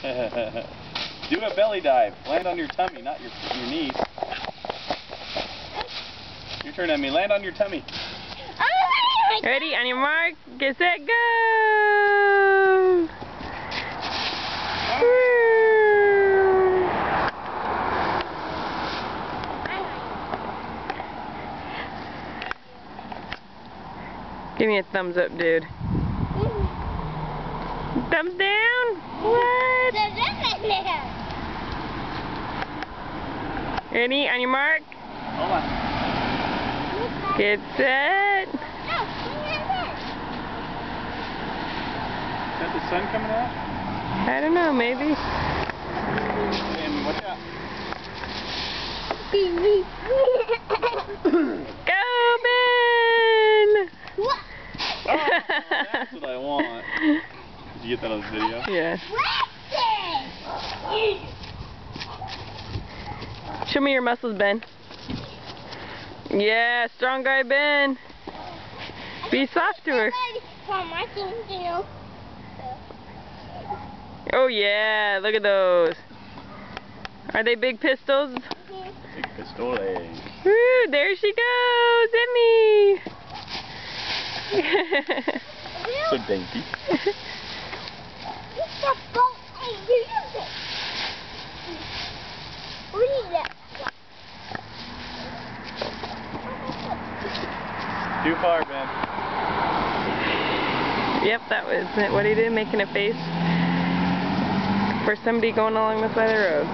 Do a belly dive. Land on your tummy, not your knees. Your turn, Emmy. Land on your tummy. Ready? On your mark, get set, go! Give me a thumbs up, dude. Thumbs down? What? Ready? On your mark? Hold on. Get set. Is that the sun coming out? I don't know, maybe. Hey, Emmy, watch out. Go, Ben! Oh, that's what I want. Did you get that on video? Yeah. Show me your muscles, Ben. Yeah, strong guy, Ben. Be soft to her. Oh yeah, look at those. Are they big pistols? Big pistoles. Woo, there she goes, Emmy. So dainty. Too far, Ben. Yep, that was it. What he did, making a face for somebody going along the side of the road.